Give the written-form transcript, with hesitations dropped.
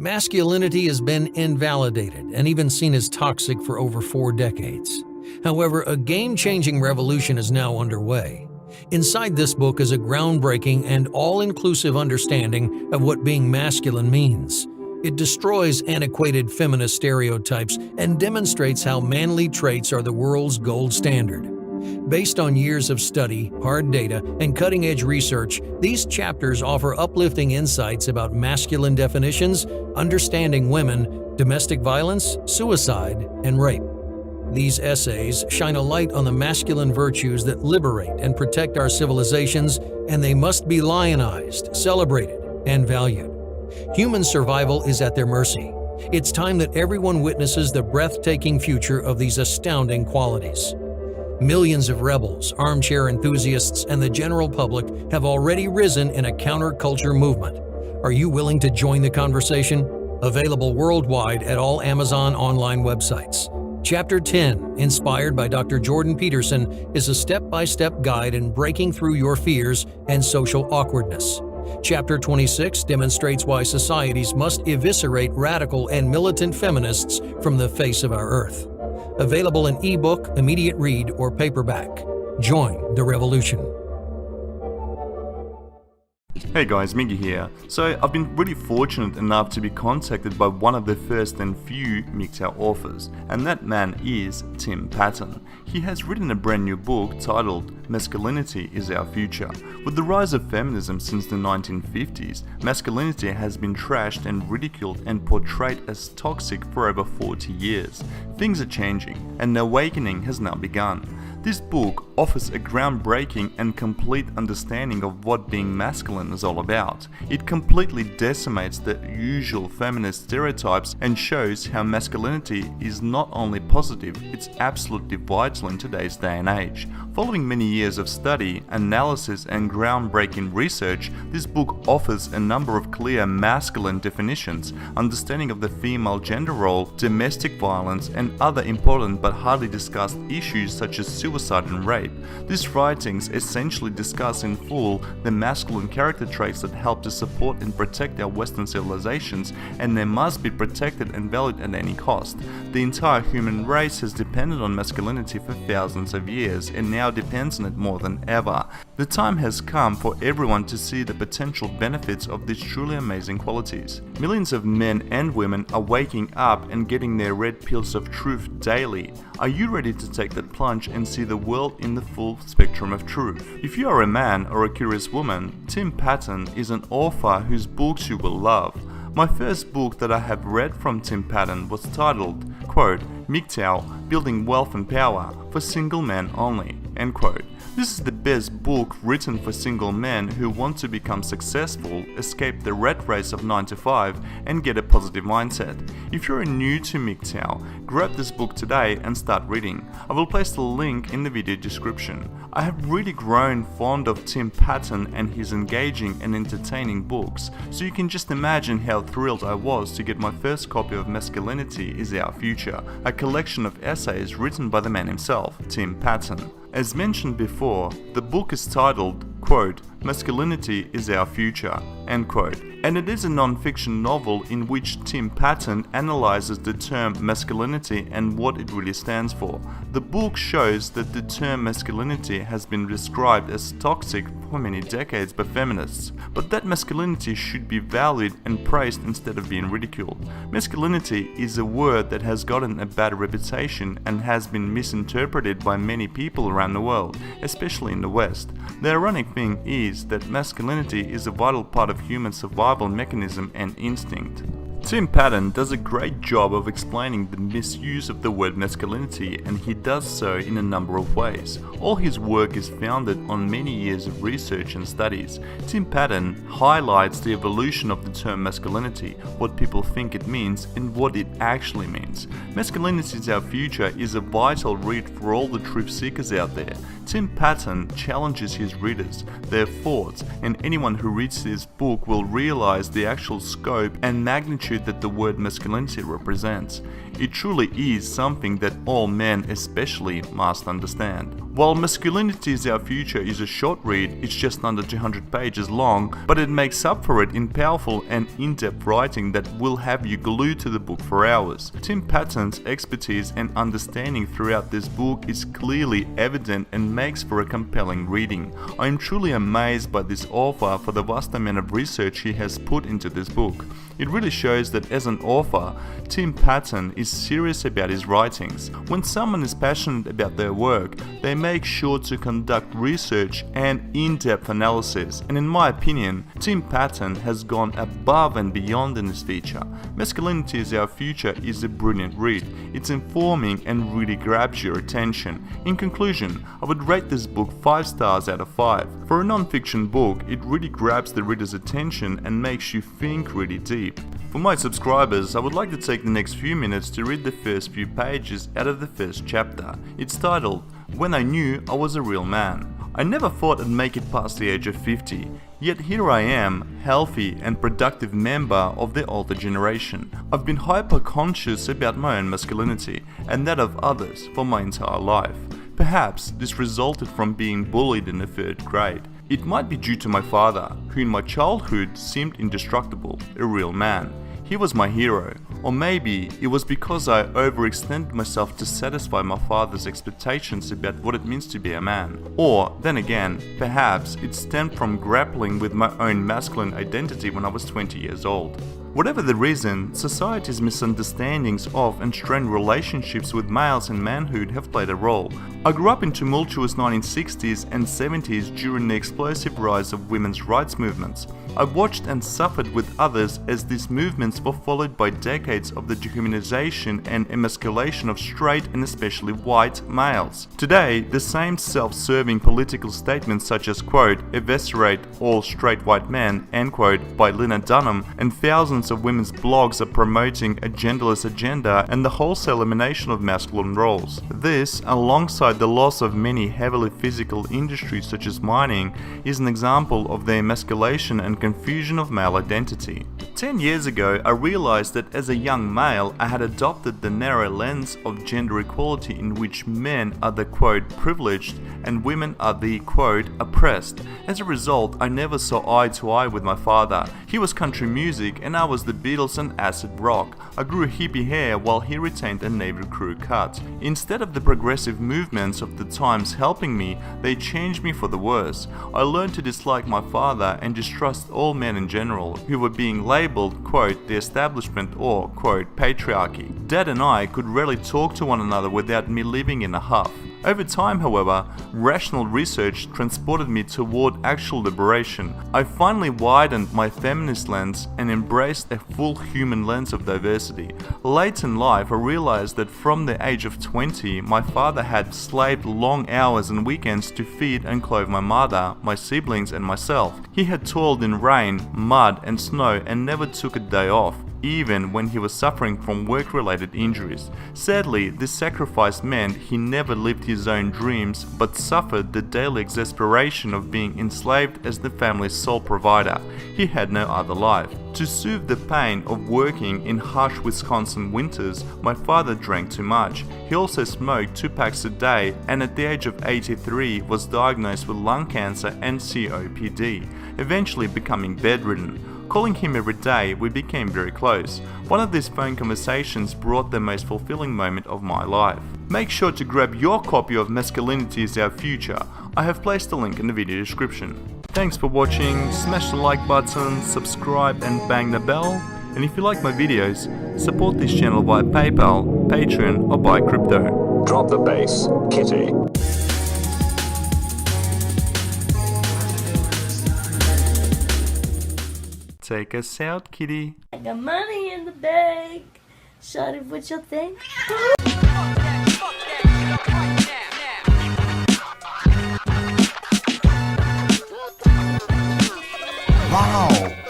Masculinity has been invalidated and even seen as toxic for over 4 decades. However, a game-changing revolution is now underway. Inside this book is a groundbreaking and all-inclusive understanding of what being masculine means. It destroys antiquated feminist stereotypes and demonstrates how manly traits are the world's gold standard. Based on years of study, hard data, and cutting-edge research, these chapters offer uplifting insights about masculine definitions, understanding women, domestic violence, suicide, and rape. These essays shine a light on the masculine virtues that liberate and protect our civilizations, and they must be lionized, celebrated, and valued. Human survival is at their mercy. It's time that everyone witnesses the breathtaking future of these astounding qualities. Millions of rebels, armchair enthusiasts, and the general public have already risen in a counterculture movement. Are you willing to join the conversation? Available worldwide at all Amazon online websites. Chapter 10, inspired by Dr. Jordan Peterson, is a step-by-step guide in breaking through your fears and social awkwardness. Chapter 26 demonstrates why societies must eviscerate radical and militant feminists from the face of our earth. Available in ebook, immediate read, or paperback. Join the revolution. Hey guys, Miggy here. So I've been really fortunate enough to be contacted by one of the first and few MGTOW authors, and that man is Tim Patten. He has written a brand new book titled Masculinity is Our Future. With the rise of feminism since the 1950s, masculinity has been trashed and ridiculed and portrayed as toxic for over 40 years. Things are changing, and an awakening has now begun. This book offers a groundbreaking and complete understanding of what being masculine is all about. It completely decimates the usual feminist stereotypes and shows how masculinity is not only positive, it's absolutely vital in today's day and age. Following many years of study, analysis, and groundbreaking research, this book offers a number of clear masculine definitions, understanding of the female gender role, domestic violence, and other important but hardly discussed issues such as suicide and rape. These writings essentially discuss in full the masculine character traits that help to support and protect our Western civilizations, and they must be protected and valued at any cost. The entire human race has depended on masculinity for thousands of years and now depends on it more than ever. The time has come for everyone to see the potential benefits of these truly amazing qualities. Millions of men and women are waking up and getting their red pills of truth daily. Are you ready to take that plunge and see the world in the full spectrum of truth? If you are a man or a curious woman, Tim Patten is an author whose books you will love. My first book that I have read from Tim Patten was titled, quote, MGTOW, Building Wealth and Power for Single Men Only, end quote. This is the best book written for single men who want to become successful, escape the rat race of 9 to 5, and get a positive mindset. If you're new to MGTOW, grab this book today and start reading. I will place the link in the video description. I have really grown fond of Tim Patten and his engaging and entertaining books, so you can just imagine how thrilled I was to get my first copy of Masculinity is Our Future, a collection of essays written by the man himself, Tim Patten. As mentioned before, the book is titled, quote, Masculinity is Our Future, end quote, and it is a non-fiction novel in which Tim Patten analyzes the term masculinity and what it really stands for. The book shows that the term masculinity has been described as toxic for many decades by feminists, but that masculinity should be valued and praised instead of being ridiculed. Masculinity is a word that has gotten a bad reputation and has been misinterpreted by many people around the world, especially in the West. The ironic thing is that masculinity is a vital part of human survival mechanism and instinct. Tim Patten does a great job of explaining the misuse of the word masculinity, and he does so in a number of ways. All his work is founded on many years of research and studies. Tim Patten highlights the evolution of the term masculinity, what people think it means, and what it actually means. Masculinity is Our Future is a vital read for all the truth seekers out there. Tim Patten challenges his readers, their thoughts, and anyone who reads this book will realize the actual scope and magnitude virtue that the word masculinity represents. It truly is something that all men especially must understand. While Masculinity is Our Future is a short read, it's just under 200 pages long, but it makes up for it in powerful and in-depth writing that will have you glued to the book for hours. Tim Patten's expertise and understanding throughout this book is clearly evident and makes for a compelling reading. I am truly amazed by this author for the vast amount of research he has put into this book. It really shows that as an author, Tim Patten is serious about his writings. When someone is passionate about their work, they make sure to conduct research and in-depth analysis, and in my opinion, Tim Patten has gone above and beyond in this feature. Masculinity is Our Future is a brilliant read. It's informing and really grabs your attention. In conclusion, I would rate this book 5 stars out of 5. For a non-fiction book, it really grabs the reader's attention and makes you think really deep. For my subscribers, I would like to take the next few minutes to read the first few pages out of the first chapter. It's titled, When I Knew I Was a Real Man. I never thought I'd make it past the age of 50, yet here I am, healthy and productive member of the older generation. I've been hyper-conscious about my own masculinity and that of others for my entire life. Perhaps this resulted from being bullied in the 3rd grade. It might be due to my father, who in my childhood seemed indestructible, a real man. He was my hero. Or maybe it was because I overextended myself to satisfy my father's expectations about what it means to be a man. Or, then again, perhaps it stemmed from grappling with my own masculine identity when I was 20 years old. Whatever the reason, society's misunderstandings of and strained relationships with males and manhood have played a role. I grew up in tumultuous 1960s and 70s during the explosive rise of women's rights movements. I watched and suffered with others as these movements were followed by decades of the dehumanization and emasculation of straight and especially white males. Today, the same self-serving political statements such as, quote, eviscerate all straight white men, end quote, by Lena Dunham, and thousands of women's blogs are promoting a genderless agenda and the wholesale elimination of masculine roles. This, alongside the loss of many heavily physical industries such as mining, is an example of the emasculation and confusion of male identity. 10 years ago, I realized that as a young male, I had adopted the narrow lens of gender equality in which men are the quote privileged and women are the quote oppressed. As a result, I never saw eye to eye with my father. He was country music and I was the Beatles and acid rock. I grew hippie hair while he retained a Navy crew cut. Instead of the progressive movements of the times helping me, they changed me for the worse. I learned to dislike my father and distrust all men in general who were being labeled, quote, the establishment or, quote, patriarchy. Dad and I could rarely talk to one another without me living in a huff. Over time, however, rational research transported me toward actual liberation. I finally widened my feminist lens and embraced a full human lens of diversity. Late in life, I realized that from the age of 20, my father had slaved long hours and weekends to feed and clothe my mother, my siblings, and myself. He had toiled in rain, mud, and snow and never took a day off, even when he was suffering from work-related injuries. Sadly, this sacrifice meant he never lived his own dreams, but suffered the daily exasperation of being enslaved as the family's sole provider. He had no other life. To soothe the pain of working in harsh Wisconsin winters, my father drank too much. He also smoked 2 packs a day and at the age of 83 was diagnosed with lung cancer and COPD, eventually becoming bedridden. Calling him every day, we became very close. One of these phone conversations brought the most fulfilling moment of my life. Make sure to grab your copy of Masculinity is Our Future. I have placed a link in the video description. Thanks for watching, smash the like button, subscribe and bang the bell. And if you like my videos, support this channel via PayPal, Patreon or buy crypto. Drop the bass, Kitty. Take us out, kitty. I got money in the bank. Shawty, what you think? Wow.